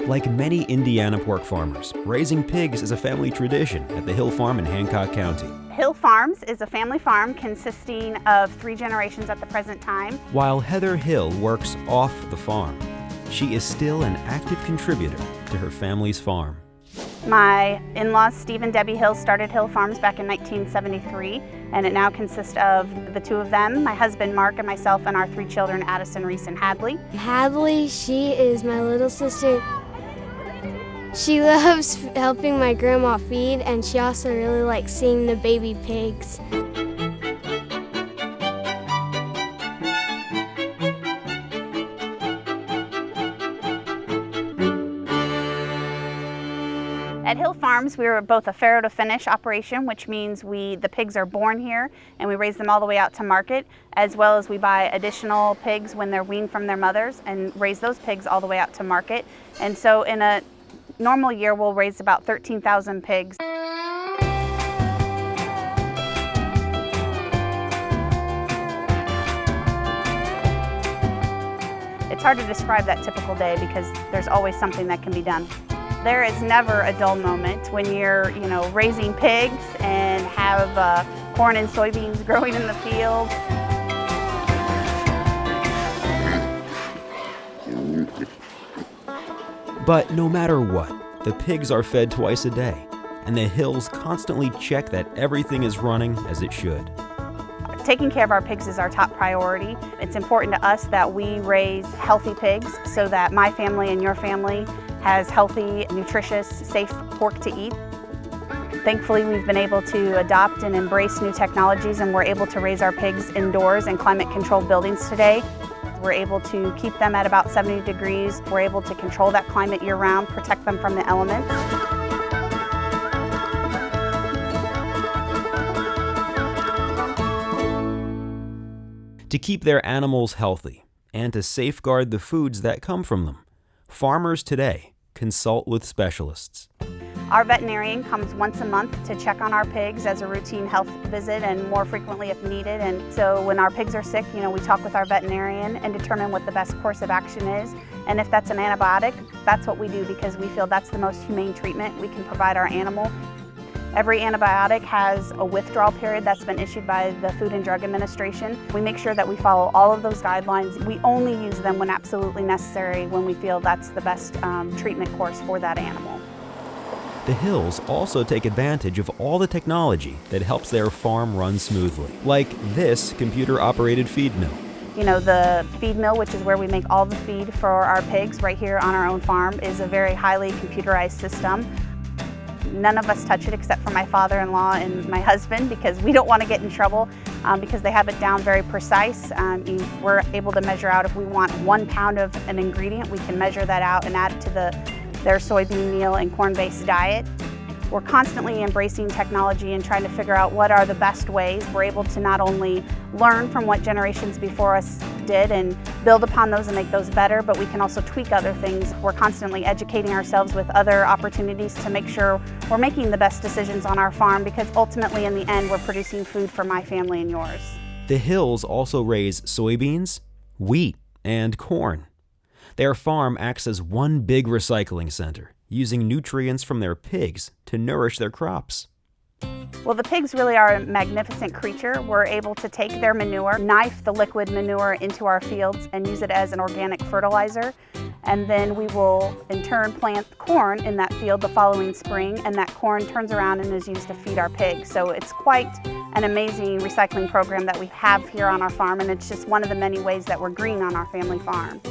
Like many Indiana pork farmers, raising pigs is a family tradition at the Hill Farm in Hancock County. Hill Farms is a family farm consisting of 3 generations at the present time. While Heather Hill works off the farm, she is still an active contributor to her family's farm. My in-laws, Steve and Debbie Hill, started Hill Farms back in 1973, and it now consists of the 2 of them, my husband Mark and myself, and our 3 children, Addison, Reese, and Hadley. Hadley, she is my little sister. She loves helping my grandma feed, and she also really likes seeing the baby pigs. At Hill Farms, we are both a farrow to finish operation, which means the pigs are born here and we raise them all the way out to market, as well as we buy additional pigs when they're weaned from their mothers and raise those pigs all the way out to market. And so in a normal year, we'll raise about 13,000 pigs. It's hard to describe that typical day because there's always something that can be done. There is never a dull moment when you're, raising pigs and have corn and soybeans growing in the field. But no matter what, the pigs are fed twice a day, and the Hills constantly check that everything is running as it should. Taking care of our pigs is our top priority. It's important to us that we raise healthy pigs so that my family and your family has healthy, nutritious, safe pork to eat. Thankfully, we've been able to adopt and embrace new technologies, and we're able to raise our pigs indoors in climate-controlled buildings today. We're able to keep them at about 70 degrees. We're able to control that climate year-round, protect them from the elements. To keep their animals healthy and to safeguard the foods that come from them, farmers today consult with specialists. Our veterinarian comes once a month to check on our pigs as a routine health visit and more frequently if needed. And so when our pigs are sick, we talk with our veterinarian and determine what the best course of action is. And if that's an antibiotic, that's what we do because we feel that's the most humane treatment we can provide our animal. Every antibiotic has a withdrawal period that's been issued by the Food and Drug Administration. We make sure that we follow all of those guidelines. We only use them when absolutely necessary, when we feel that's the best treatment course for that animal. The Hills also take advantage of all the technology that helps their farm run smoothly, like this computer-operated feed mill. The feed mill, which is where we make all the feed for our pigs right here on our own farm, is a very highly computerized system. None of us touch it except for my father-in-law and my husband because we don't want to get in trouble because they have it down very precise. We're able to measure out if we want 1 pound of an ingredient, we can measure that out and add it to their soybean meal and corn-based diet. We're constantly embracing technology and trying to figure out what are the best ways. We're able to not only learn from what generations before us did and build upon those and make those better, but we can also tweak other things. We're constantly educating ourselves with other opportunities to make sure we're making the best decisions on our farm because ultimately in the end we're producing food for my family and yours. The Hills also raise soybeans, wheat, and corn. Their farm acts as one big recycling center, using nutrients from their pigs to nourish their crops. Well, the pigs really are a magnificent creature. We're able to take their manure, knife the liquid manure into our fields and use it as an organic fertilizer. And then we will in turn plant corn in that field the following spring, and that corn turns around and is used to feed our pigs. So it's quite an amazing recycling program that we have here on our farm, and it's just one of the many ways that we're green on our family farm.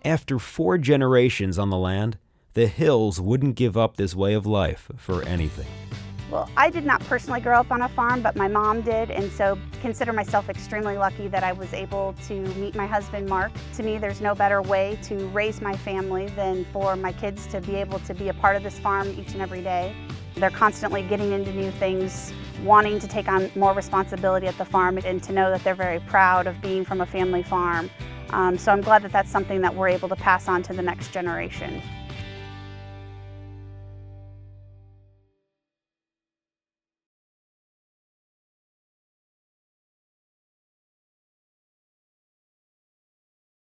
After 4 generations on the land, the Hills wouldn't give up this way of life for anything. Well, I did not personally grow up on a farm, but my mom did, and so consider myself extremely lucky that I was able to meet my husband, Mark. To me, there's no better way to raise my family than for my kids to be able to be a part of this farm each and every day. They're constantly getting into new things, wanting to take on more responsibility at the farm, and to know that they're very proud of being from a family farm. So I'm glad that that's something that we're able to pass on to the next generation.